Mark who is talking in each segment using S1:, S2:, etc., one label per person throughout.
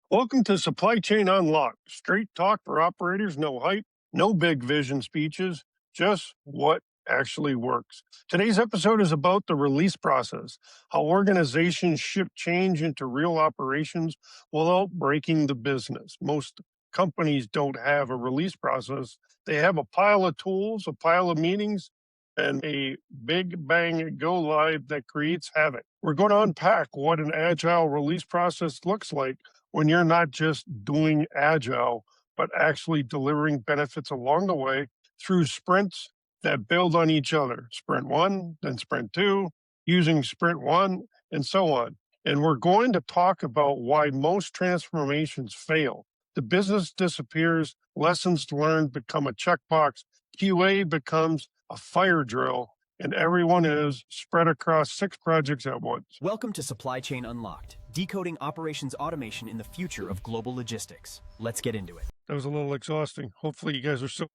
S1: Welcome to Supply Chain Unlocked. Straight talk for operators, no hype, no big vision speeches, just what actually works. Today's episode is about the release process, how organizations ship change into real operations without breaking the business. Most companies don't have a release process. They have a pile of tools, a pile of meetings, and a big bang go live that creates havoc. We're going to unpack what an agile release process looks like when you're not just doing agile, but actually delivering benefits along the way through sprints that build on each other. Sprint one, then sprint two, using sprint one, and so on. And we're going to talk about why most transformations fail. The business disappears, lessons learned become a checkbox, QA becomes a fire drill, and everyone is spread across 6 projects at once.
S2: Welcome to Supply Chain Unlocked, decoding operations automation in the future of global logistics. Let's get into it.
S1: That was a little exhausting. Hopefully you guys are still.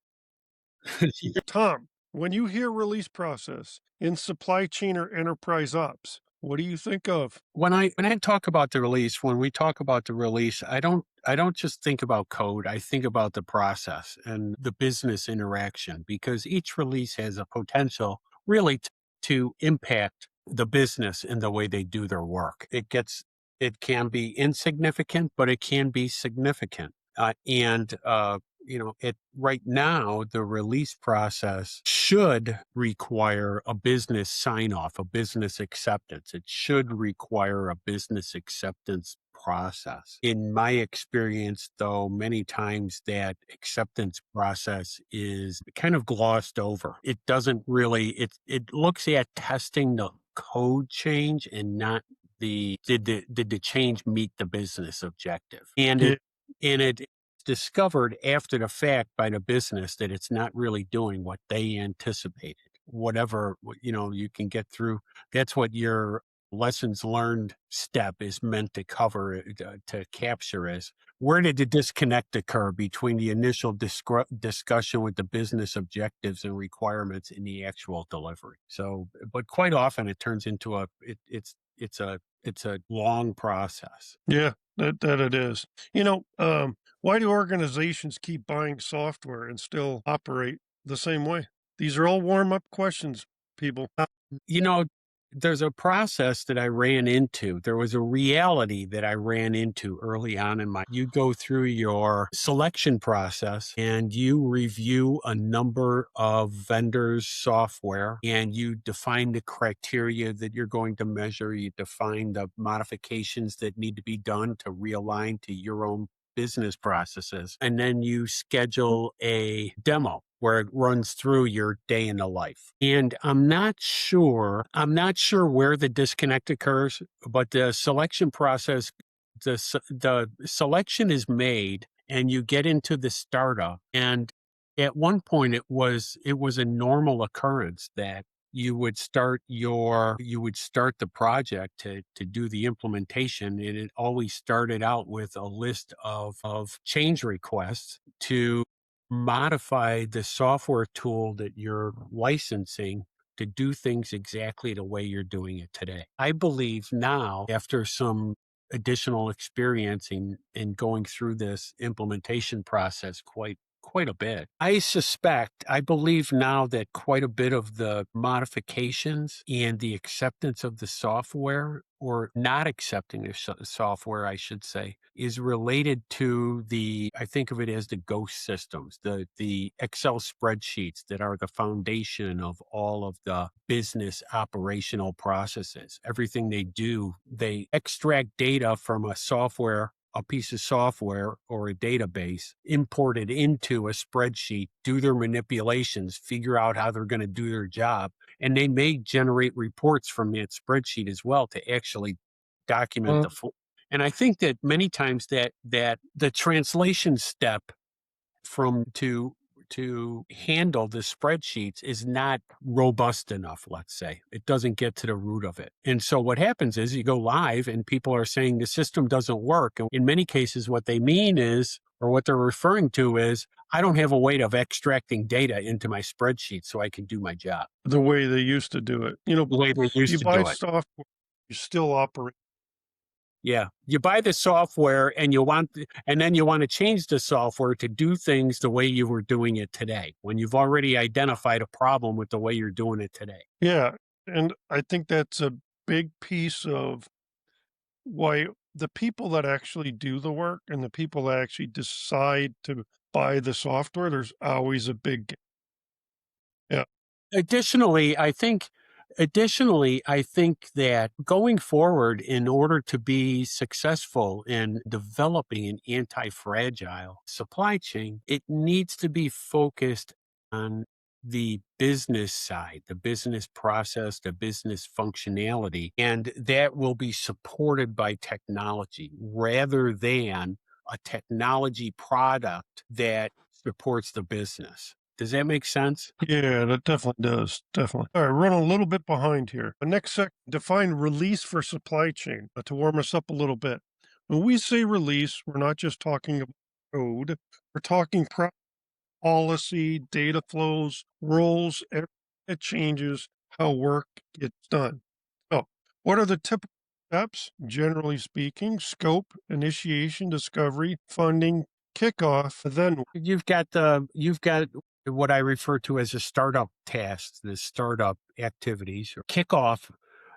S1: Tom, when you hear release process in supply chain or enterprise ops, what do you think of?
S3: When I talk about the release, when we talk about the release, I don't just think about code. I think about the process and the business interaction, because each release has a potential really to impact the business in the way they do their work. It can be insignificant, but it can be significant. Right now, the release process should require a business sign off, a business acceptance. It should require a business acceptance process. In my experience, though, many times that acceptance process is kind of glossed over. It doesn't really, it looks at testing the code change and not did the change meet the business objective? And it's discovered after the fact by the business that it's not really doing what they anticipated. Whatever, you can get through. That's what your lessons learned step is meant to cover, to capture, is where did the disconnect occur between the initial discussion with the business objectives and requirements in the actual delivery. So, but quite often it turns into it's a long process.
S1: Yeah, that it is. Why do organizations keep buying software and still operate the same way? These are all warm-up questions, people.
S3: There's a process that I ran into. There was a reality that I ran into early on you go through your selection process and you review a number of vendors' software and you define the criteria that you're going to measure. You define the modifications that need to be done to realign to your own business processes. And then you schedule a demo where it runs through your day in the life. And I'm not sure where the disconnect occurs, but the selection process, the selection is made and you get into the startup. And at one point it was a normal occurrence that you would start the project to do the implementation. And it always started out with a list of change requests to modify the software tool that you're licensing to do things exactly the way you're doing it today. I believe now, after some additional experience in going through this implementation process quite a bit, I believe now that quite a bit of the modifications and the acceptance of the software, or not accepting the software, I should say, is related to I think of it as the ghost systems, the Excel spreadsheets that are the foundation of all of the business operational processes. Everything they do, they extract data from a piece of software or a database, import it into a spreadsheet, do their manipulations, figure out how they're going to do their job. And they may generate reports from that spreadsheet as well to actually document the full. And I think that many times that the translation step to handle the spreadsheets is not robust enough, let's say. It doesn't get to the root of it. And so what happens is you go live and people are saying the system doesn't work. And in many cases, what they mean is, or what they're referring to is, I don't have a way of extracting data into my spreadsheet so I can do my job.
S1: The way they used to do it.
S3: The way they used
S1: You
S3: to
S1: buy
S3: do it.
S1: software, you still operate.
S3: Yeah. You buy the software and and then you want to change the software to do things the way you were doing it today when you've already identified a problem with the way you're doing it today.
S1: Yeah. And I think that's a big piece of why the people that actually do the work and the people that actually decide to buy the software, there's always a big, yeah.
S3: Additionally, I think that going forward, in order to be successful in developing an anti-fragile supply chain, it needs to be focused on the business side, the business process, the business functionality, and that will be supported by technology rather than a technology product that supports the business. Does that make sense?
S1: Yeah, that definitely does. Definitely. All right, run a little bit behind here. The next sec, define release for supply chain to warm us up a little bit. When we say release, we're not just talking about code. We're talking policy, data flows, roles, everything that changes how work gets done. So, what are the typical steps? Generally speaking, scope, initiation, discovery, funding, kickoff, then
S3: You've got what I refer to as a startup task, the startup activities or kickoff.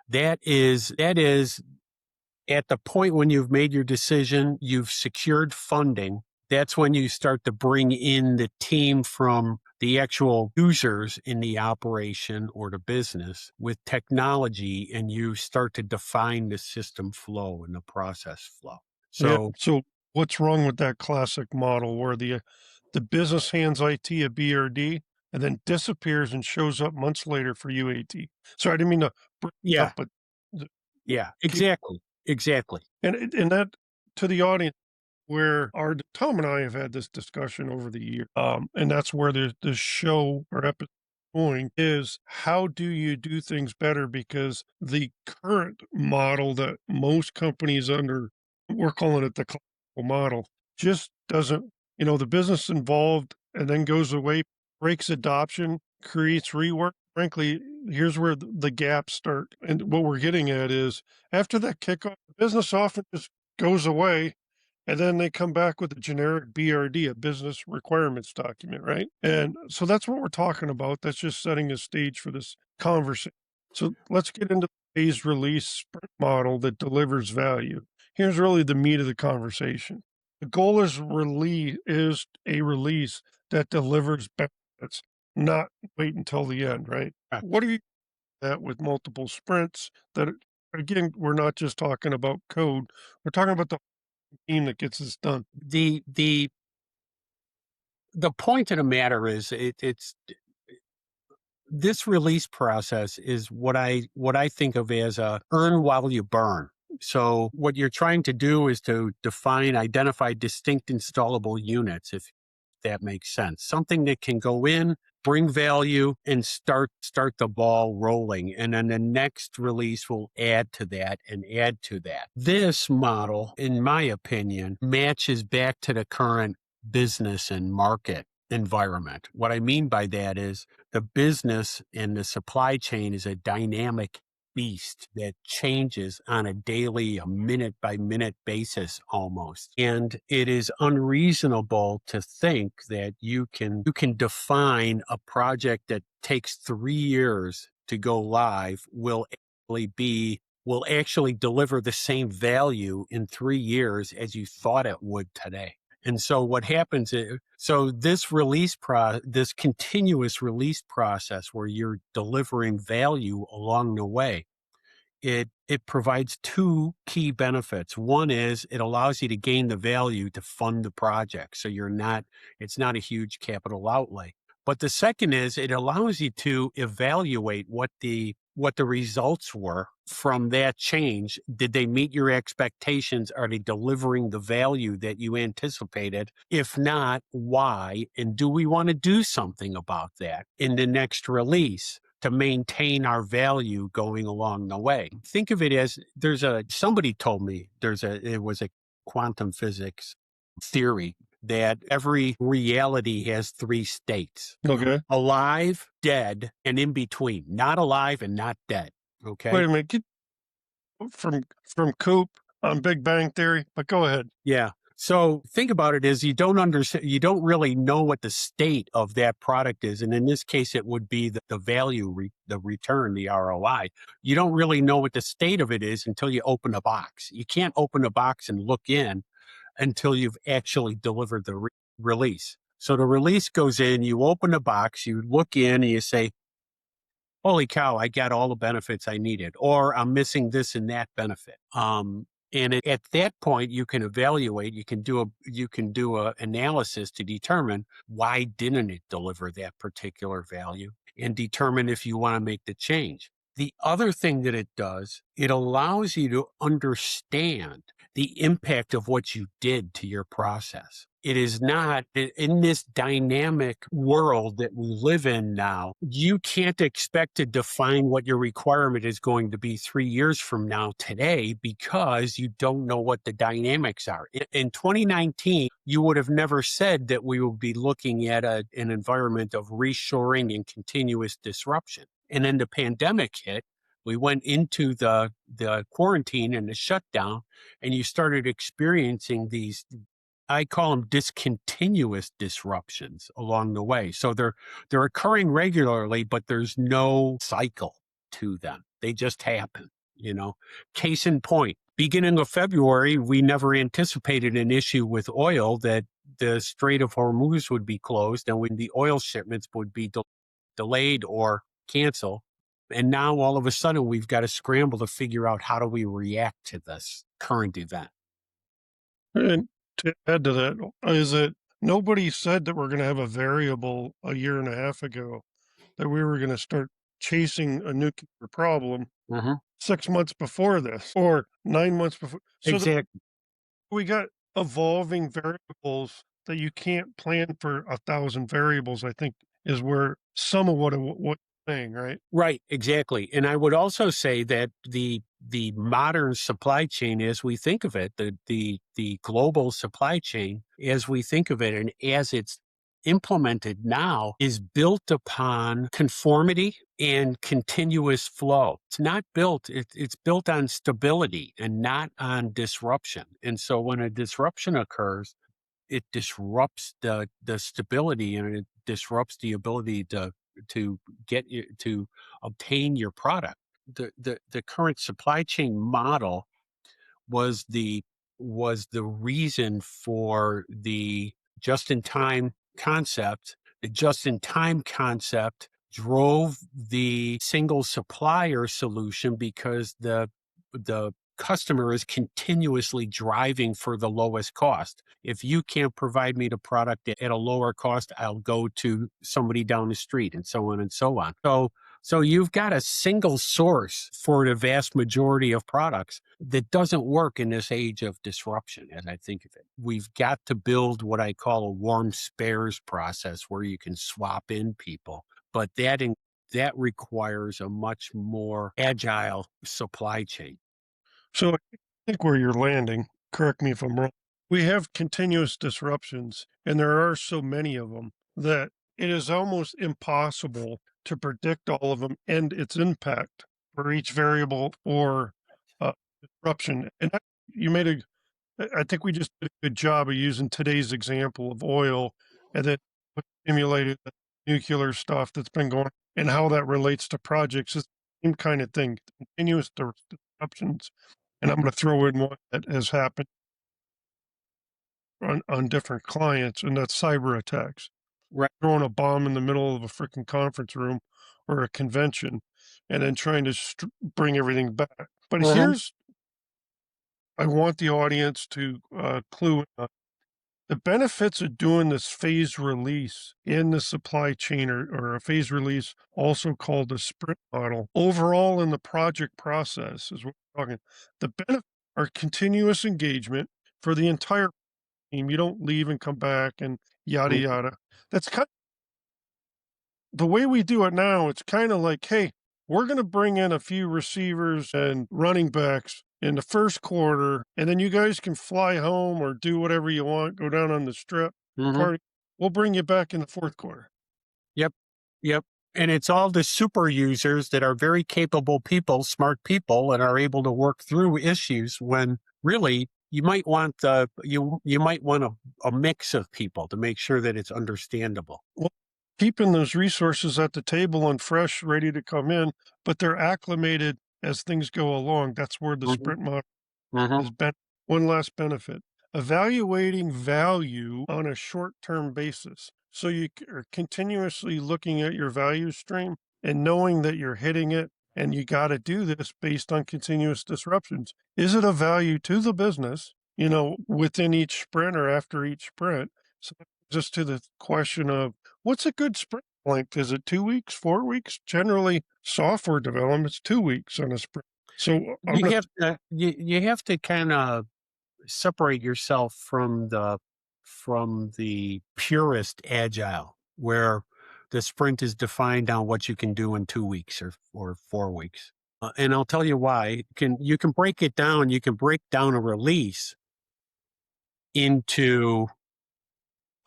S3: That is at the point when you've made your decision, you've secured funding. That's when you start to bring in the team from the actual users in the operation or the business with technology, and you start to define the system flow and the process flow.
S1: yeah.
S3: So
S1: So what's wrong with that classic model where the business hands IT a BRD and then disappears and shows up months later for UAT? So I didn't mean to bring it up,
S3: yeah,
S1: but the-
S3: yeah,
S1: keep
S3: exactly, exactly.
S1: and that to the audience where our Tom and I have had this discussion over the year, and that's where the show or episode going is how do you do things better because the current model that most companies under we're calling it the classical model just doesn't the business involved and then goes away breaks adoption creates rework frankly here's where the gaps start and what we're getting at is after that kickoff the business often just goes away and then they come back with a generic BRD, a business requirements document, right? And so that's what we're talking about. That's just setting a stage for this conversation. So let's get into the phased release sprint model that delivers value. Here's really the meat of the conversation. The goal is a release that delivers benefits, not wait until the end, right? What do you that with multiple sprints that again, we're not just talking about code. We're talking about the team that gets this done.
S3: The point of the matter is it's this release process is what I think of as a earn while you burn. So what you're trying to do is to identify distinct installable units, if that makes sense. Something that can go in, bring value, and start the ball rolling. And then the next release will add to that and add to that. This model, in my opinion, matches back to the current business and market environment. What I mean by that is the business and the supply chain is a dynamic beast that changes on a daily, a minute by minute basis almost. And it is unreasonable to think that you can define a project that takes 3 years to go live will actually deliver the same value in 3 years as you thought it would today. And so what happens is, so this continuous release process where you're delivering value along the way, it provides two key benefits. One is it allows you to gain the value to fund the project. So it's not a huge capital outlay. But the second is it allows you to evaluate what the results were from that change. Did they meet your expectations? Are they delivering the value that you anticipated? If not, why? And do we want to do something about that in the next release to maintain our value going along the way? Think of it as somebody told me it was a quantum physics theory that every reality has three states:
S1: Okay.
S3: alive, dead, and in between. Not alive and not dead.
S1: Wait
S3: Okay.
S1: a minute. Get from Coop. on Big Bang Theory, but go ahead.
S3: Yeah. So think about it as you don't understand, you don't really know what the state of that product is. And in this case, it would be the value, the return, the ROI. You don't really know what the state of it is until you open a box. You can't open a box and look in until you've actually delivered the release. So the release goes in, you open the box, you look in and you say, holy cow, I got all the benefits I needed, or I'm missing this and that benefit. At that point, you can evaluate, you can do a analysis to determine why didn't it deliver that particular value and determine if you want to make the change. The other thing that it does, it allows you to understand the impact of what you did to your process. It is not in this dynamic world that we live in now. You can't expect to define what your requirement is going to be 3 years from now today because you don't know what the dynamics are. In 2019, you would have never said that we would be looking at an environment of reshoring and continuous disruption. And then the pandemic hit. We went into the quarantine and the shutdown, and you started experiencing these, I call them discontinuous disruptions along the way. So they're occurring regularly, but there's no cycle to them. They just happen, you know. Case in point, beginning of February, we never anticipated an issue with oil that the Strait of Hormuz would be closed and when the oil shipments would be delayed or canceled. And now all of a sudden we've got to scramble to figure out how do we react to this current event.
S1: And to add to that, is that nobody said that we're going to have a variable a year and a half ago, that we were going to start chasing a nuclear problem 6 months before this or 9 months before. So
S3: Exactly.
S1: we got evolving variables that you can't plan for 1,000 variables, I think is where some of what you're saying, right?
S3: Right, exactly. And I would also say that the modern supply chain as we think of it, the global supply chain as we think of it and as it's implemented now is built upon conformity and continuous flow. It's not built, it's built on stability and not on disruption. And so when a disruption occurs, it disrupts the stability and it disrupts the ability to get you to obtain your product. The current supply chain model was the reason for the just in time concept. The just in time concept drove the single supplier solution because the customer is continuously driving for the lowest cost. If you can't provide me the product at a lower cost, I'll go to somebody down the street and so on and so on. So you've got a single source for the vast majority of products that doesn't work in this age of disruption, as I think of it. We've got to build what I call a warm spares process where you can swap in people, but that requires a much more agile supply chain.
S1: So I think where you're landing, correct me if I'm wrong, we have continuous disruptions, and there are so many of them that it is almost impossible to predict all of them and its impact for each variable or disruption. And you made I think we just did a good job of using today's example of oil and then simulated the nuclear stuff that's been going and how that relates to projects. It's the same kind of thing, continuous disruptions. And I'm going to throw in one that has happened on different clients, and that's cyber attacks.
S3: Right.
S1: Throwing a bomb in the middle of a freaking conference room or a convention and then trying to bring everything back. But here's, I want the audience to clue in. The benefits of doing this phase release in the supply chain or a phase release, also called the sprint model, overall in the project process is what we're talking. The benefits are continuous engagement for the entire team. You don't leave and come back and yada, yada. That's kind of the way we do it now. It's kind of like, hey, we're going to bring in a few receivers and running backs in the first quarter, and then you guys can fly home or do whatever you want, go down on the strip, party. We'll bring you back in the fourth quarter.
S3: Yep. And it's all the super users that are very capable people, smart people, and are able to work through issues when really, you might want a mix of people to make sure that it's understandable.
S1: Well, keeping those resources at the table and fresh, ready to come in, but they're acclimated as things go along. That's where the
S3: Mhm,
S1: sprint model
S3: mhm.
S1: is one last benefit. Evaluating value on a short-term basis. So are continuously looking at your value stream and knowing that you're hitting it and you got to do this based on continuous disruptions. Is it a value to the business, within each sprint or after each sprint? So just to the question of what's a good sprint length? Is it 2 weeks, 4 weeks? Generally, software development's 2 weeks on a sprint. So I'm
S3: You
S1: gonna
S3: have to you have to kinda separate yourself from the purest agile, where the sprint is defined on what you can do in 2 weeks or 4 weeks. And I'll tell you why. You can break it down. You can break down a release into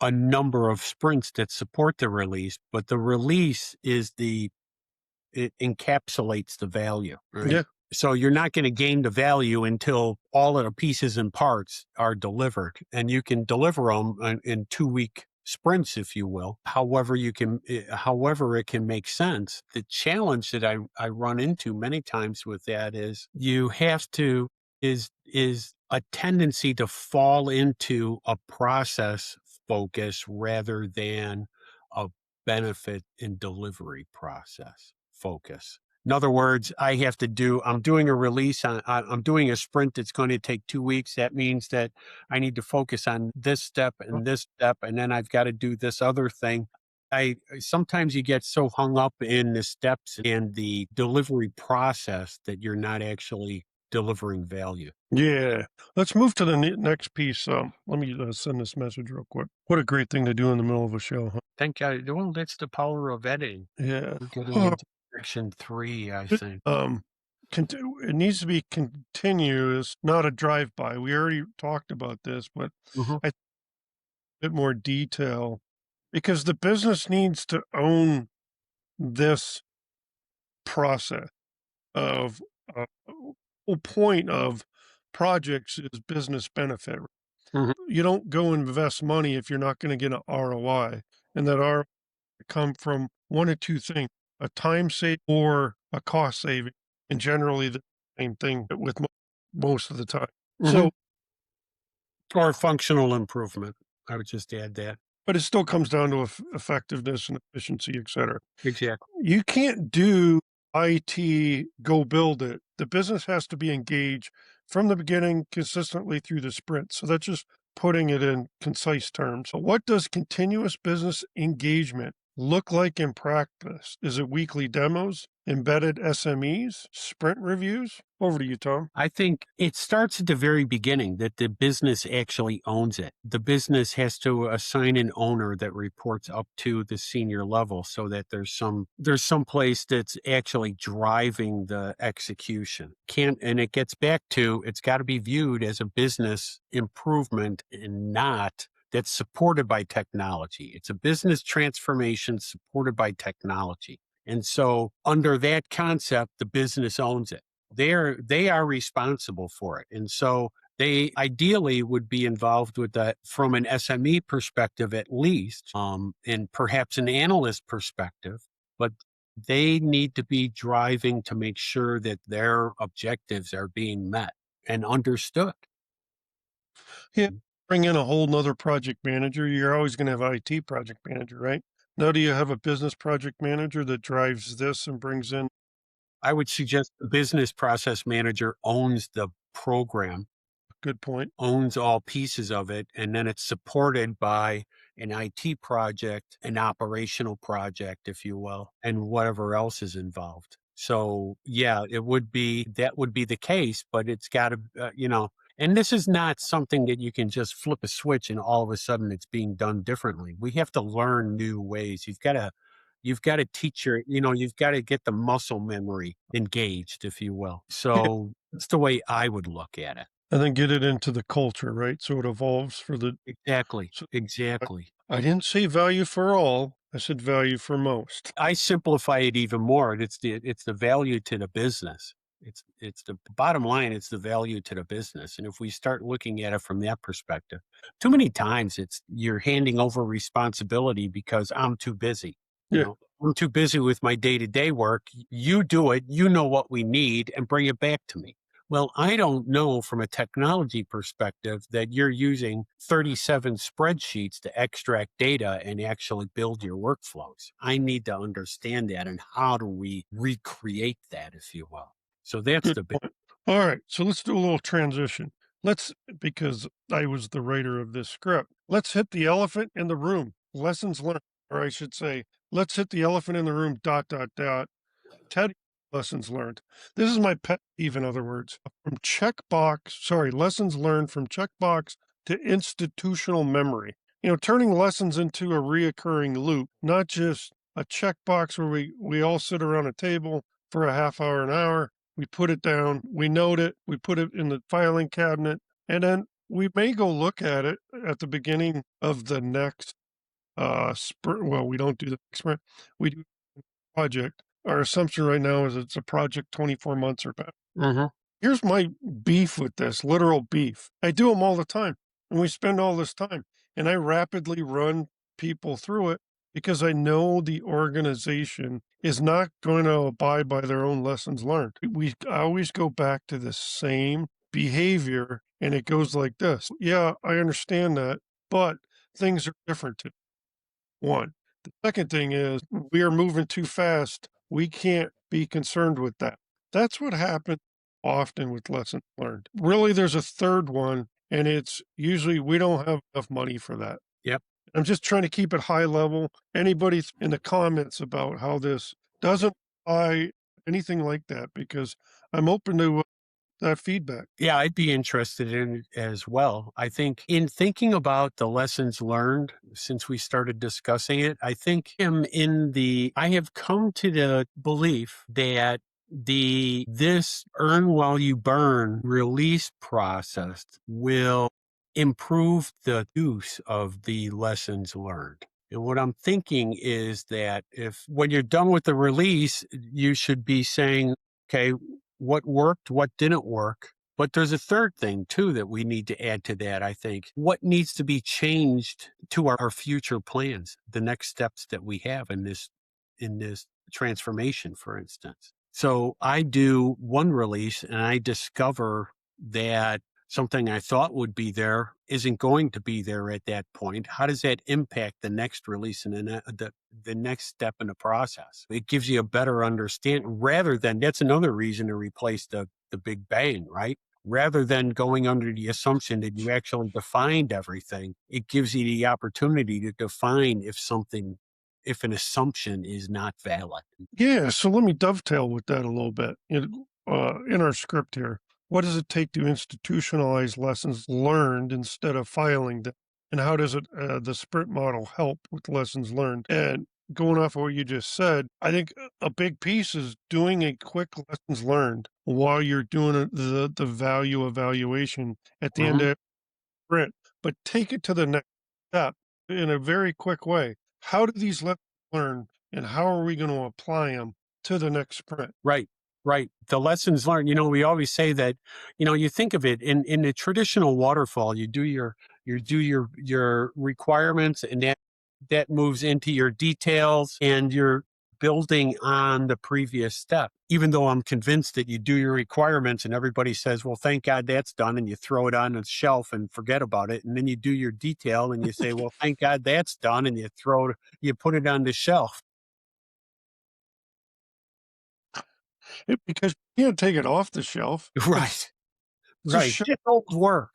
S3: a number of sprints that support the release, but the release is it encapsulates the value, right?
S1: yeah.
S3: So you're not going to gain the value until all of the pieces and parts are delivered, and you can deliver them in 2 week sprints, if you will. However it can make sense. The challenge that I run into many times with that is you have to is a tendency to fall into a process focus rather than a benefit and delivery process focus. In other words, I'm doing a release I'm doing a sprint that's going to take 2 weeks. That means that I need to focus on this step, and then I've got to do this other thing. Sometimes you get so hung up in the steps and the delivery process that you're not actually delivering value.
S1: Yeah. Let's move to the next piece. Let me send this message real quick. What a great thing to do in the middle of a show, huh?
S3: Thank God. Well, that's the power of editing.
S1: Yeah.
S3: We're getting
S1: Oh,
S3: into section 3, I
S1: it,
S3: think.
S1: it needs to be continuous, not a drive-by. We already talked about this, but
S3: Mhm,
S1: I bit more detail because the business needs to own this process of whole point of projects is business benefit.
S3: mhm.
S1: You don't go invest money if you're not going to get an ROI, and that ROI come from one of two things: a time save or a cost saving, and generally the same thing with most of the time.
S3: Mhm.
S1: So,
S3: Or functional improvement. I would just add that.
S1: but it still comes down to effectiveness and efficiency, et cetera.
S3: Exactly.
S1: You can't do IT, go build it. The business has to be engaged from the beginning consistently through the sprint. So that's just putting it in concise terms. So what does continuous business engagement look like in practice? Is it weekly demos, embedded SMEs, sprint reviews? Over to you, Tom.
S3: I think it starts at the very beginning that the business actually owns it. The business has to assign an owner that reports up to the senior level so that there's some place that's actually driving the execution. Can't and it gets back to it's got to be viewed as a business improvement and not that's supported by technology. It's a business transformation supported by technology. And so under that concept, the business owns it. They are responsible for it. And so they ideally would be involved with that from an SME perspective, at least, and perhaps an analyst perspective, but they need to be driving to make sure that their objectives are being met and understood.
S1: Yeah. Bring in a whole nother project manager. You're always going to have IT project manager, right? Now, do you have a business project manager that drives this and brings in
S3: I would suggest the business process manager owns the program,
S1: good point?
S3: owns all pieces of it, and then it's supported by an IT project, an operational project, if you will, and whatever else is involved. So, yeah, that would be the case, but it's got to, and this is not something that you can just flip a switch and all of a sudden it's being done differently. We have to learn new ways. You've got to teach you've got to get the muscle memory engaged, if you will.
S1: Yeah.
S3: So that's the way I would look at it.
S1: And then get it into the culture, right? So it evolves for the
S3: Exactly,
S1: so I
S3: exactly.
S1: I didn't say value for all, I said value for most.
S3: I simplify it even more. It's the value to the business. It's the bottom line, it's the value to the business. And if we start looking at it from that perspective, too many times it's you're handing over responsibility because I'm too busy. You
S1: Yeah.
S3: know, I'm too busy with my day-to-day work. You do it, you know what we need and bring it back to me. Well, I don't know from a technology perspective that you're using 37 spreadsheets to extract data and actually build your workflows. I need to understand that. And how do we recreate that, if you will? So that's
S1: Good
S3: the big.
S1: point. All right, so let's do a little transition. Let's because I was the writer of this script. Let's hit the elephant in the room. Lessons learned, or I should say, let's hit the elephant in the room. Dot dot dot. Teddy lessons learned. This is my pet peeve. In other words, from lessons learned from checkbox to institutional memory. Turning lessons into a reoccurring loop, not just a checkbox where we all sit around a table for a half hour, an hour. We put it down, we note it, we put it in the filing cabinet, and then we may go look at it at the beginning of the next sprint. Well, we don't do the sprint. We do project. Our assumption right now is it's a project 24 months or better.
S3: Mhm.
S1: Here's my beef with this, literal beef. I do them all the time, and we spend all this time, and I rapidly run people through it because I know the organization is not going to abide by their own lessons learned. We always go back to the same behavior, and it goes like this. Yeah, I understand that, but things are different today. One. The second thing is we are moving too fast. We can't be concerned with that. That's what happens often with lessons learned. Really, there's a third one, and it's usually we don't have enough money for that.
S3: Yep.
S1: I'm just trying to keep it high level. Anybody in the comments about how this doesn't apply, anything like that, because I'm open to that feedback.
S3: Yeah, I'd be interested in it as well. I think in thinking about the lessons learned since we started discussing it, I have come to the belief that this earn while you burn release process will improve the use of the lessons learned. And what I'm thinking is that if when you're done with the release, you should be saying, okay, what worked, what didn't work. But there's a third thing too that we need to add to that, I think. What needs to be changed to our future plans, the next steps that we have in this transformation, for instance. So I do one release and I discover that something I thought would be there isn't going to be there at that point. How does that impact the next release and the next step in the process? It gives you a better understanding rather than that's another reason to replace the big bang, right? Rather than going under the assumption that you actually defined everything, it gives you the opportunity to define if an assumption is not valid.
S1: Yeah, so let me dovetail with that a little bit. In our script here, what does it take to institutionalize lessons learned instead of filing them? And how does the sprint model help with lessons learned? And going off of what you just said, I think a big piece is doing a quick lessons learned while you're doing the value evaluation at the end
S3: Mhm.
S1: of sprint, but take it to the next step in a very quick way. How do these lessons learn and how are we going to apply them to the next sprint?
S3: Right, right. The lessons learned, we always say that, you think of it in the traditional waterfall, you do your requirements and that moves into your details and you're building on the previous step. Even though I'm convinced that you do your requirements and everybody says, well, thank God that's done. And you throw it on the shelf and forget about it. And then you do your detail and you say, well, thank God that's done. And you put it on the shelf.
S1: Because you can't take it off the shelf.
S3: Right.
S1: It's a
S3: Right,
S1: shelf.
S3: just old work.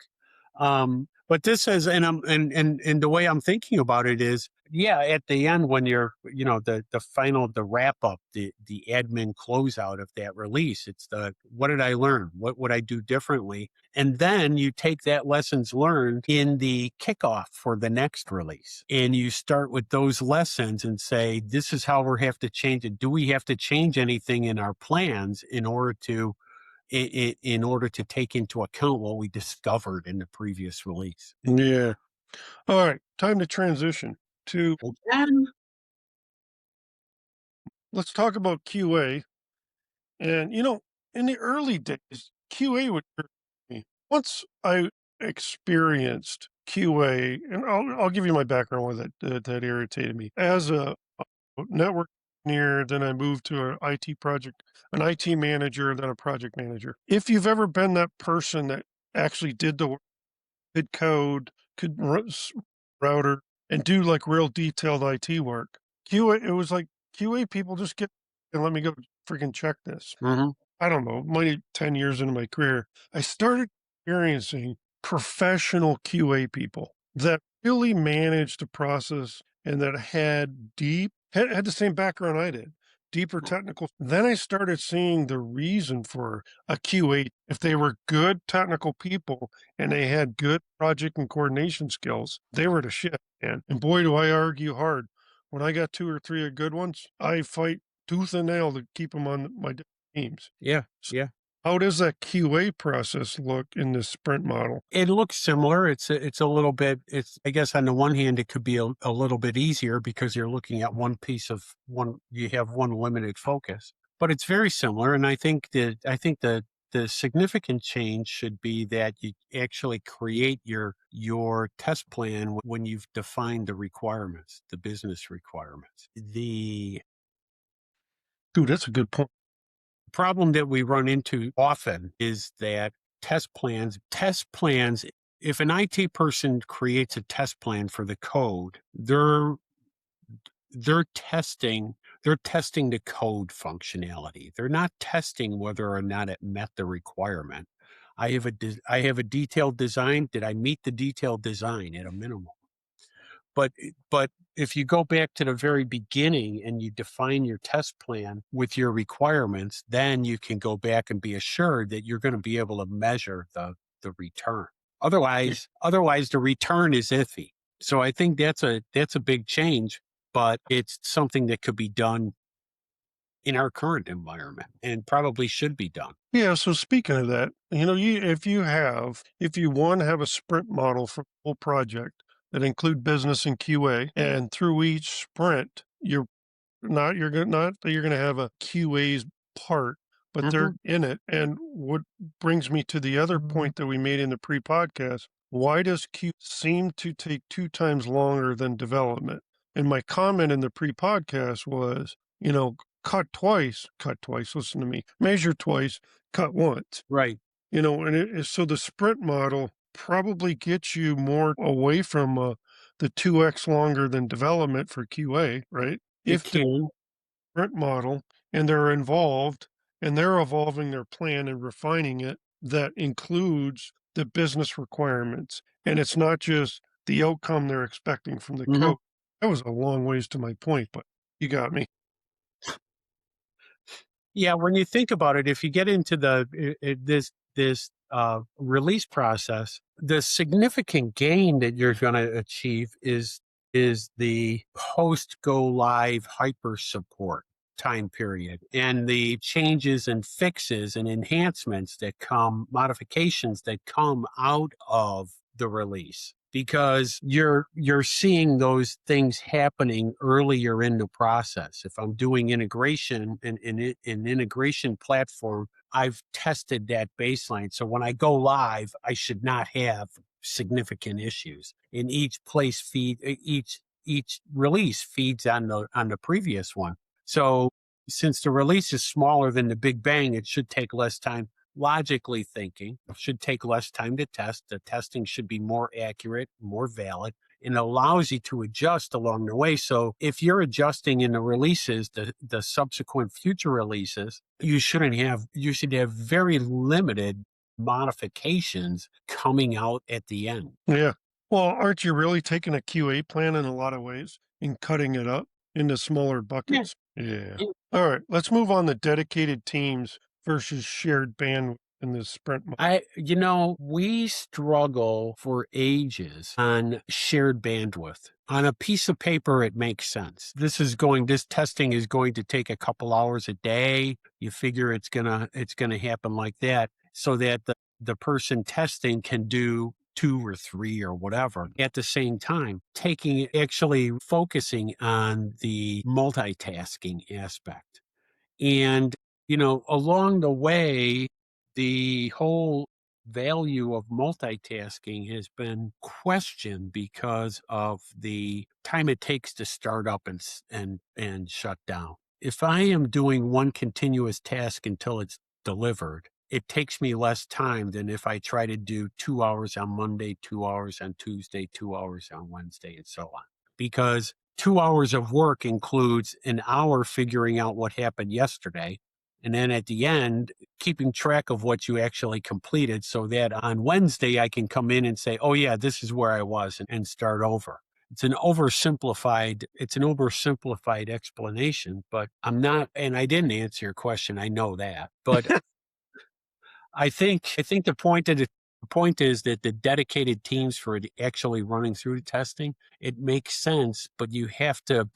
S3: But this is, and the way I'm thinking about it is, yeah, at the end when you're, the wrap up, the admin closeout of that release, it's what did I learn? What would I do differently? And then you take that lessons learned in the kickoff for the next release, and you start with those lessons and say, this is how we have to change it. Do we have to change anything in our plans in order to take into account what we discovered in the previous release?
S1: Yeah. All right. Time to transition to
S3: And
S1: let's talk about QA. And, in the early days, QA would irritate me. Once I experienced QA, and I'll give you my background with it that irritated me. As a network engineer, then I moved to an IT manager, then a project manager. If you've ever been that person that actually did the work, could code, could router, and do like real detailed IT work, QA, it was like QA people just get and let me go freaking check this.
S3: Mhm.
S1: I don't know, maybe 10 years into my career, I started experiencing professional QA people that really managed the process and that had the same background I did, deeper technical. Then I started seeing the reason for a QA. If they were good technical people and they had good project and coordination skills, they were the shit, man. And boy, do I argue hard. When I got two or three good ones, I fight tooth and nail to keep them on my teams.
S3: Yeah,
S1: So
S3: yeah.
S1: how does that QA process look in this sprint model?
S3: It looks similar. It's a little bit, it's, I guess on the one hand, it could be a little bit easier because you're looking at one piece of one, you have one limited focus, but it's very similar. And I think the significant change should be that you actually create your test plan when you've defined the requirements, the business requirements. The
S1: Dude, that's a good point.
S3: problem that we run into often is that test plans, if an IT person creates a test plan for the code, they're testing they're testing the code functionality. They're not testing whether or not it met the requirement. I have a detailed design. Did I meet the detailed design at a minimum? But if you go back to the very beginning and you define your test plan with your requirements, then you can go back and be assured that you're going to be able to measure the return. Otherwise the return is iffy. So I think that's a big change, but it's something that could be done in our current environment and probably should be done.
S1: Yeah, so speaking of that, if you one have a sprint model for the whole project that include business and QA, and through each sprint, not that you're gonna have a QA's part, but they're
S3: Mhm.
S1: in it. And what brings me to the other point that we made in the pre-podcast, why does Q seem to take 2 times longer than development? And my comment in the pre-podcast was, cut twice, listen to me, measure twice, cut once.
S3: Right.
S1: And it is so the sprint model probably gets you more away from the 2x longer than development for QA, right?
S3: It
S1: If the
S3: can.
S1: sprint model and they're involved and they're evolving their plan and refining it, that includes the business requirements. And it's not just the outcome they're expecting from the
S3: Mhm.
S1: code. That was a long ways to my point, but you got me.
S3: Yeah, when you think about it, if you get into this release process, the significant gain that you're going to achieve is the post go live hyper support time period and the changes and fixes and enhancements that come, modifications that come out of the release, because you're seeing those things happening earlier in the process. If I'm doing integration in an integration platform, I've tested that baseline. So when I go live, I should not have significant issues. In each release feeds on the previous one. So since the release is smaller than the Big Bang, it should take less time. Logically thinking, it should take less time to test. The testing should be more accurate, more valid, and allows you to adjust along the way. So if you're adjusting in the releases, the subsequent future releases, you should have very limited modifications coming out at the end.
S1: Yeah. Well, aren't you really taking a QA plan in a lot of ways and cutting it up into smaller
S3: Yeah.
S1: buckets? Yeah. All right. Let's move on to dedicated teams versus shared bandwidth in this sprint.
S3: We struggle for ages on shared bandwidth. On a piece of paper, it makes sense. This testing is going to take a couple hours a day. You figure it's gonna happen like that so that the person testing can do two or three or whatever at the same time, actually focusing on the multitasking aspect. And along the way, the whole value of multitasking has been questioned because of the time it takes to start up and shut down. If I am doing one continuous task until it's delivered, it takes me less time than if I try to do 2 hours on Monday, 2 hours on Tuesday, 2 hours on Wednesday, and so on. Because 2 hours of work includes an hour figuring out what happened yesterday. And then at the end, keeping track of what you actually completed so that on Wednesday, I can come in and say, oh, yeah, this is where I was and start over. It's an oversimplified explanation, but I'm not, and I didn't answer your question. I know that, but I think the point is that the dedicated teams for actually running through the testing, it makes sense, but you have to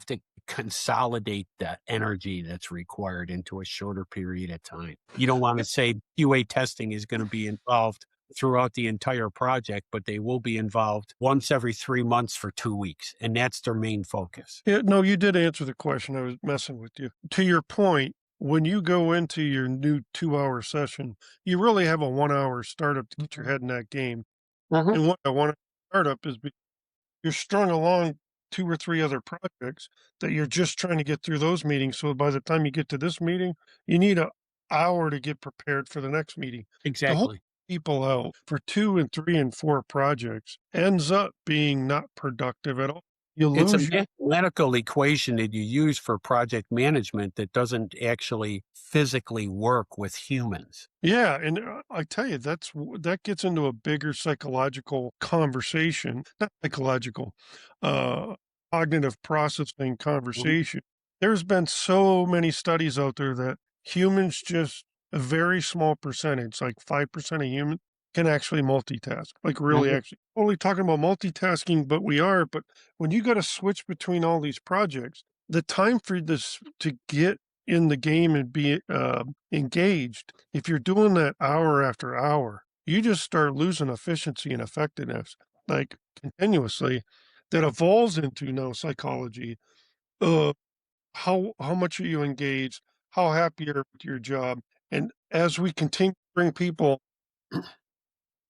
S3: consolidate the energy that's required into a shorter period of time. You don't want to say QA testing is going to be involved throughout the entire project, but they will be involved once every 3 months for 2 weeks, and that's their main focus.
S1: Yeah, no, you did answer the question. I was messing with you. To your point, when you go into your new 2-hour session, you really have a 1-hour startup to get your head in that game.
S3: Mhm.
S1: And what I want to startup is you're strung along 2 or 3 other projects that you're just trying to get through those meetings, so by the time you get to this meeting, you need a hour to get prepared for the next meeting. The whole
S3: Exactly.
S1: people out for 2 and 3 and 4 projects ends up being not productive at all. You
S3: It's a
S1: lose your
S3: mathematical equation that you use for project management that doesn't actually physically work with humans.
S1: Yeah, and, I tell you, that gets into a bigger psychological conversation, not psychological, uh, cognitive processing
S3: Mhm.
S1: conversation. There's been so many studies out there that humans just a very small percentage, like 5% of humans, can actually multitask, like, really
S3: Mhm.
S1: actually only talking about multitasking, but we are, but when you gotta switch between all these projects, the time for this to get in the game and be, engaged, if you're doing that hour after hour, you just start losing efficiency and effectiveness, like, continuously. That evolves into now psychology. Uh, how much are you engaged? How happy are you with your job? And as we continue to bring people,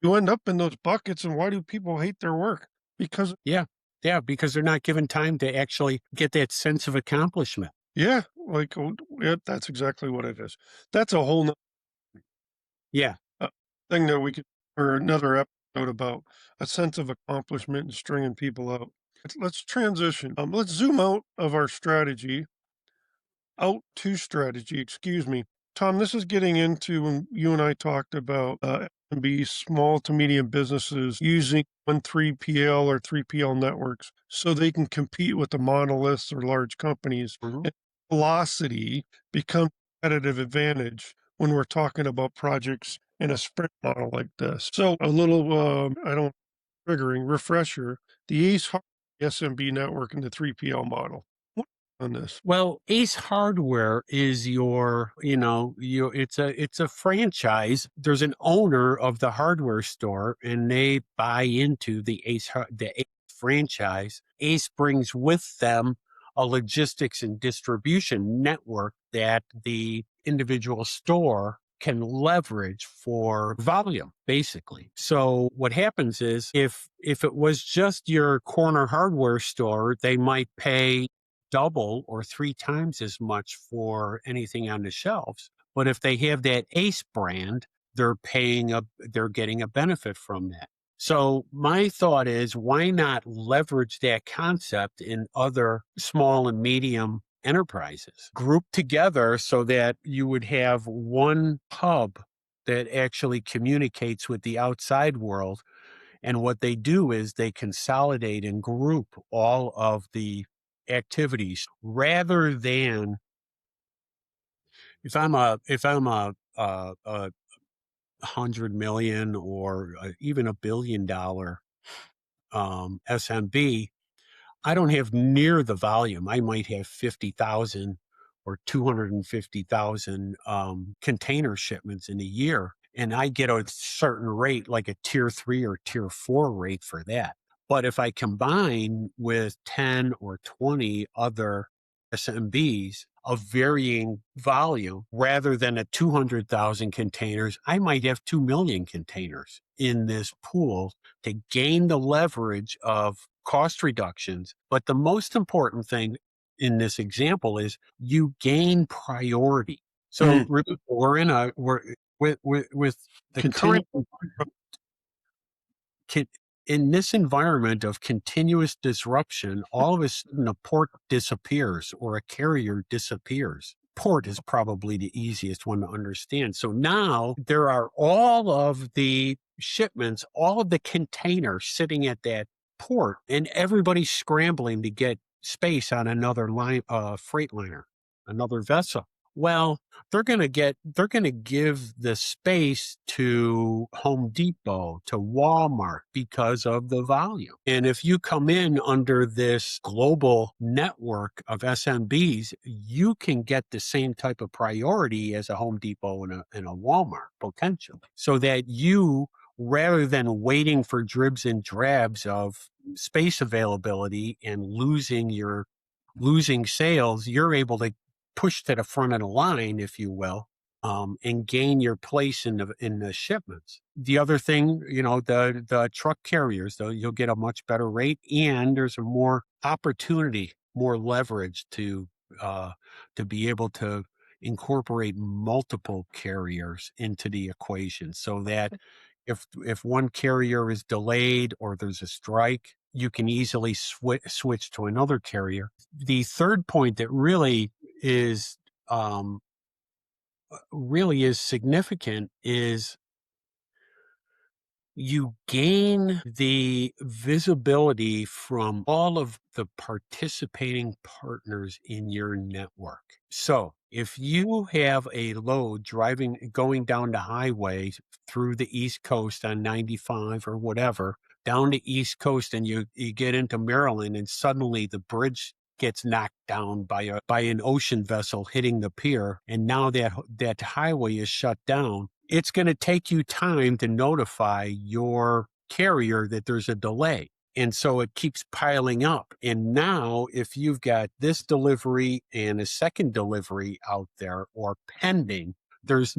S1: you end up in those buckets, and why do people hate their work? Because
S3: Yeah. Yeah, because they're not given time to actually get that sense of accomplishment.
S1: yeah, like, yeah, that's exactly what it is. That's a whole
S3: Yeah.
S1: uh, thing that we could or another episode about a sense of accomplishment and stringing people out. Let's transition. Let's zoom out of our strategy, out to strategy. Excuse me, Tom. This is getting into when you and I talked about SMB, small to medium businesses using 3PL or 3PL networks so they can compete with the monoliths or large companies.
S3: Mhm.
S1: And velocity becomes a competitive advantage when we're talking about projects in a sprint model like this. So a little, I don't triggering refresher, the SMB network and the 3PL model. What on this?
S3: Well, Ace Hardware is it's a franchise. There's an owner of the hardware store and they buy into the Ace franchise. Ace brings with them a logistics and distribution network that the individual store can leverage for volume, basically. So what happens is if it was just your corner hardware store, they might pay double or three times as much for anything on the shelves. But if they have that Ace brand, they're getting a benefit from that. So my thought is, why not leverage that concept in other small and medium enterprises? Group together so that you would have one hub that actually communicates with the outside world. And what they do is they consolidate and group all of the activities rather than if I'm a 100 million or even $1 billion SMB. I don't have near the volume. I might have 50,000 or 250,000 container shipments in a year. And I get a certain rate, like a tier 3 or tier 4 rate for that. But if I combine with 10 or 20 other SMBs of varying volume rather than a 200,000 containers. I might have 2 million containers in this pool to gain the leverage of cost reductions. But the most important thing in this example is you gain priority. So we're with the
S1: Continue.
S3: current can, in this environment of continuous disruption, all of a sudden a port disappears or a carrier disappears. Port is probably the easiest one to understand. So now there are all of the shipments, all of the containers sitting at that port, and everybody's scrambling to get space on another freight liner, another vessel. Well, they're going to give the space to Home Depot, to Walmart because of the volume. And if you come in under this global network of SMBs, you can get the same type of priority as a Home Depot and a Walmart potentially. So that you, rather than waiting for dribs and drabs of space availability and losing sales, you're able to push to the front of the line, if you will, and gain your place in the shipments. The other thing, the truck carriers, though, you'll get a much better rate, and there's a more opportunity, more leverage to be able to incorporate multiple carriers into the equation, so that if one carrier is delayed or there's a strike, you can easily switch to another carrier. The third point that really is significant is you gain the visibility from all of the participating partners in your network. So if you have a load going down the highway through the East Coast on 95 or whatever, down the East Coast, and you get into Maryland, and suddenly the bridge gets knocked down by an ocean vessel hitting the pier, and now that highway is shut down, it's going to take you time to notify your carrier that there's a delay. And so it keeps piling up. And now if you've got this delivery and a second delivery out there or pending, there's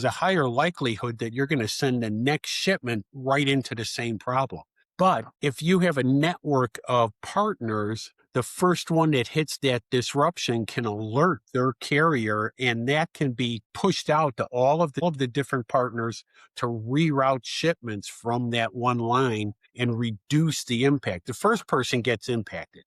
S3: a higher likelihood that you're going to send the next shipment right into the same problem. But if you have a network of partners, the first one that hits that disruption can alert their carrier, and that can be pushed out to all of the different partners to reroute shipments from that one line and reduce the impact. The first person gets impacted.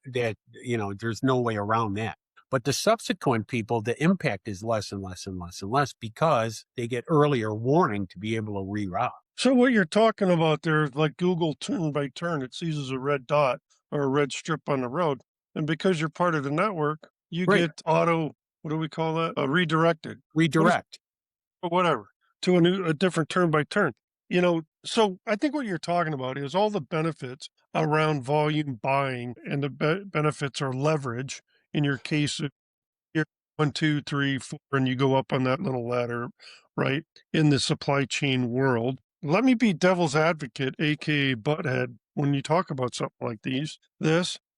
S3: There's no way around that. But the subsequent people, the impact is less and less and less and less because they get earlier warning to be able to reroute.
S1: So what you're talking about there is like Google turn by turn. It sees a red dot or a red strip on the road. And because you're part of the network, you
S3: Right.
S1: get what do we call that? Redirected.
S3: Redirect.
S1: Whatever, to a different turn by turn. So I think what you're talking about is all the benefits around volume buying, and the benefits are leverage. In your case, if you're 1, 2, 3, 4, and you go up on that little ladder, right, in the supply chain world. Let me be devil's advocate, aka butthead, when you talk about something like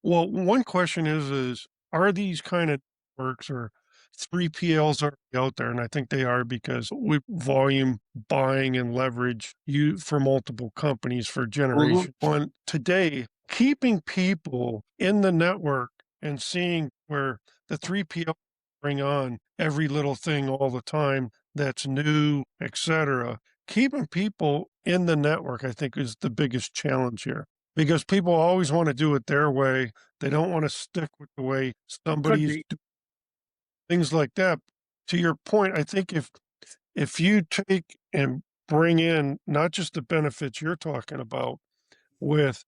S1: well, one question is are these kind of networks or 3PLs are out there? And I think they are, because with volume buying and leverage you for multiple companies for generations. On today, keeping people in the network and seeing where the 3PL bring on every little thing all the time that's new, etc. Keeping people in the network, I think, is the biggest challenge here, because people always want to do it their way. They don't want to stick with the way somebody's doing things like that. To your point, I think if you take and bring in not just the benefits you're talking about with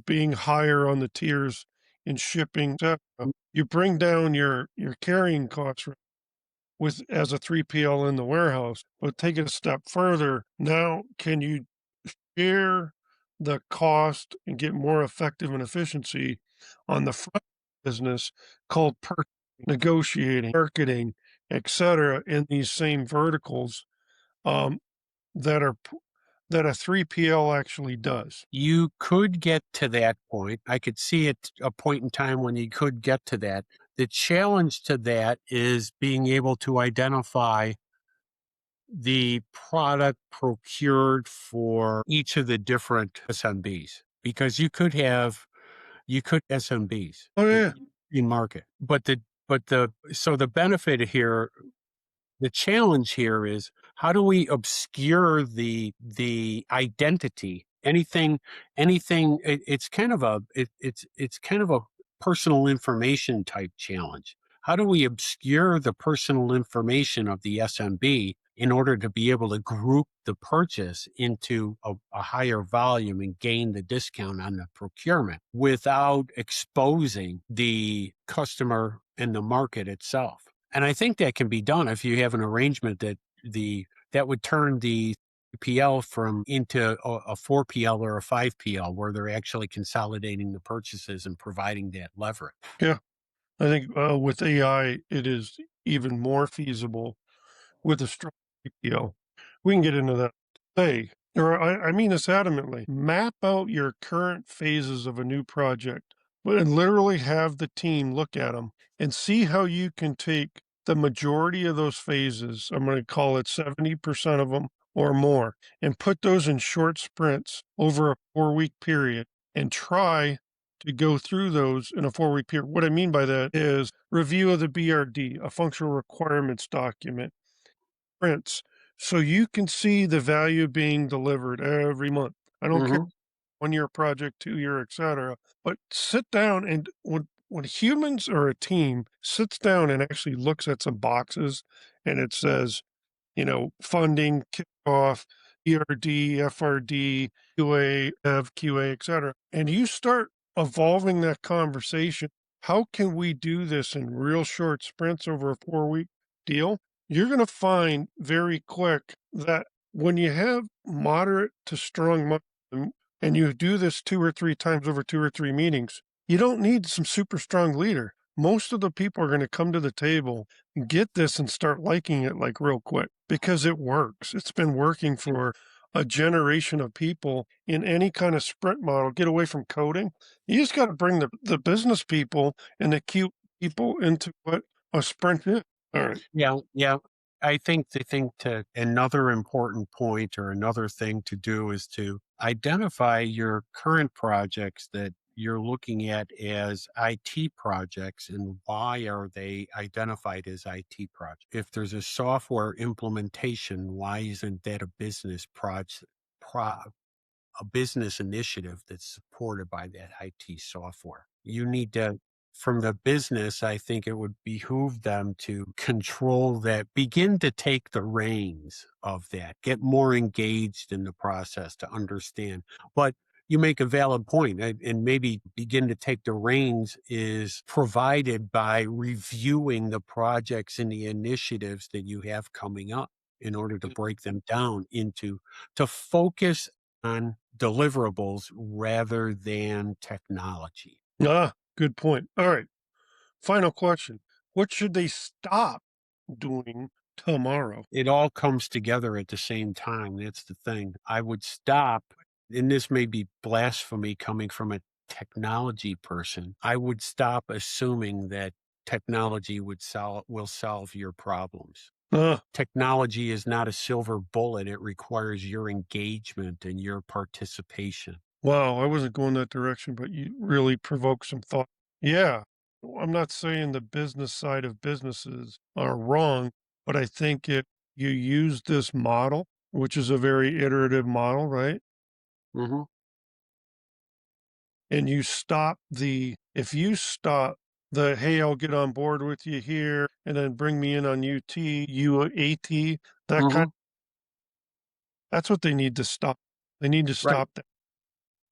S1: being higher on the tiers in shipping, you bring down your carrying costs with as a 3PL in the warehouse. But take it a step further. Now, can you share the cost and get more effective and efficiency on the front business called negotiating, marketing, etc., in these same verticals um, that are that a 3PL actually does?
S3: You could get to that point. I could see it a point in time when you could get to that. The challenge to that is being able to identify the product procured for each of the different SMBs, because you could SMBs
S1: Oh yeah.
S3: in market, but the benefit here, the challenge here is, how do we obscure the identity? It's kind of it's kind of a personal information type challenge. How do we obscure the personal information of the SMB in order to be able to group the purchase into a higher volume and gain the discount on the procurement without exposing the customer and the market itself? And I think that can be done if you have an arrangement that would turn the PL from into a 4PL or a 5PL, where they're actually consolidating the purchases and providing that leverage.
S1: Yeah. I think with AI, it is even more feasible with a strong APO. We can get into that. Say, or I mean this adamantly, map out your current phases of a new project, but and literally have the team look at them and see how you can take the majority of those phases, I'm going to call it 70% of them or more, and put those in short sprints over a 4 week period and try to go through those in a 4 week period. What I mean by that is review of the BRD, a functional requirements document, sprints, so you can see the value being delivered every month. I don't care,
S3: Mhm.
S1: 1 year project, 2 year, etc. But sit down and when humans or a team sits down and actually looks at some boxes and it says, funding, kickoff, ERD, FRD, QA, Dev, QA, etc. And you start evolving that conversation. How can we do this in real short sprints over a 4 week deal? You're going to find very quick that when you have moderate to strong momentum and you do this 2 or 3 times over 2 or 3 meetings, you don't need some super strong leader. Most of the people are going to come to the table, get this, and start liking it like real quick because it works. It's been working for a generation of people in any kind of sprint model. Get away from coding. You just got to bring the business people and the cute people into what a sprint is. All right.
S3: Yeah, yeah. I think the thing to another important point or another thing to do is to identify your current projects that you're looking at as IT projects, and why are they identified as IT projects? If there's a software implementation, why isn't that a business project? A business initiative that's supported by that IT software. You need to, from the business, I think it would behoove them to control that, begin to take the reins of that, get more engaged in the process to understand. But you make a valid point, and maybe begin to take the reins is provided by reviewing the projects and the initiatives that you have coming up in order to break them down into, to focus on deliverables rather than technology.
S1: Ah, good point. All right. Final question. What should they stop doing tomorrow?
S3: It all comes together at the same time. That's the thing. I would stop, and this may be blasphemy coming from a technology person. I would stop assuming that technology will solve your problems.
S1: Ah,
S3: Technology is not a silver bullet. It requires your engagement and your participation.
S1: wow. I wasn't going that direction, but you really provoked some thought. Yeah. I'm not saying the business side of businesses are wrong, but I think if you use this model, which is a very iterative model, right?
S3: Mhm.
S1: And you stop if you stop hey, I'll get on board with you here and then bring me in on UAT, that kind,
S3: Mhm.
S1: that's what they need to stop. They need to
S3: Right.
S1: stop that.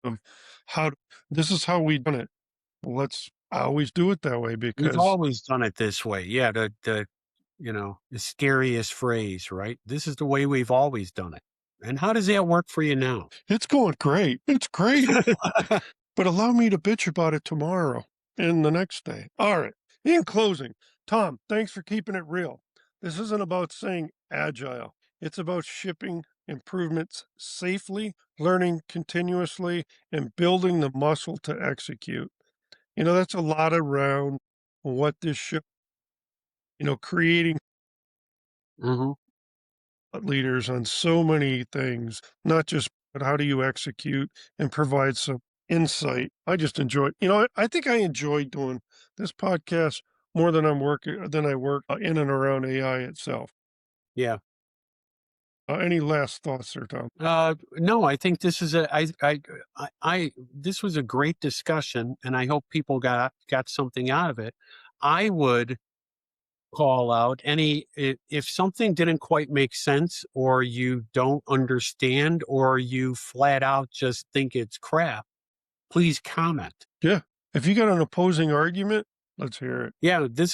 S1: Of how this is how we done it. I always do it that way
S3: We've
S1: because
S3: always done it this way. Yeah, the scariest phrase, right? This is the way we've always done it. And how does that work for you now?
S1: it's going great. It's great. But allow me to bitch about it tomorrow and the next day. All right. In closing, Tom, thanks for keeping it real. This isn't about saying agile. It's about shipping improvements safely, learning continuously, and building the muscle to execute. That's a lot around what this show, creating
S3: Mhm.
S1: leaders on so many things, not just but how do you execute and provide some insight. I just enjoy, I think I enjoy doing this podcast more than I work in and around AI itself.
S3: Yeah.
S1: Any last thoughts there, Tom?
S3: No, I think this is this was a great discussion, and I hope people got something out of it. I would call out if something didn't quite make sense, or you don't understand, or you flat out just think it's crap. Please comment.
S1: Yeah. If you got an opposing argument, let's hear it.
S3: Yeah, this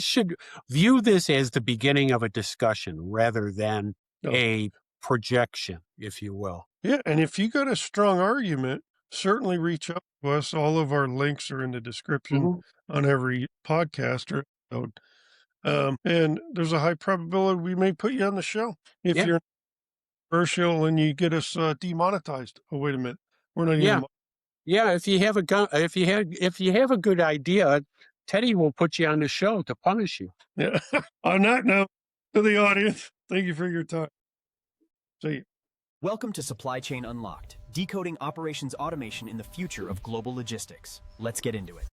S3: should view this as the beginning of a discussion rather than
S1: No.
S3: a projection, if you will.
S1: Yeah. And if you got a strong argument, certainly reach out to us. All of our links are in the description
S3: Mhm.
S1: on every podcast or episode. And there's a high probability we may put you on the show if
S3: Yeah,
S1: you're controversial and you get us demonetized. Oh, wait a minute. We're not
S3: yeah,
S1: even.
S3: yeah. If you have a good idea, Teddy will put you on the show to punish you.
S1: Yeah. On that note, to the audience, thank you for your time. See you.
S2: Welcome to Supply Chain Unlocked, decoding operations automation in the future of global logistics. Let's get into it.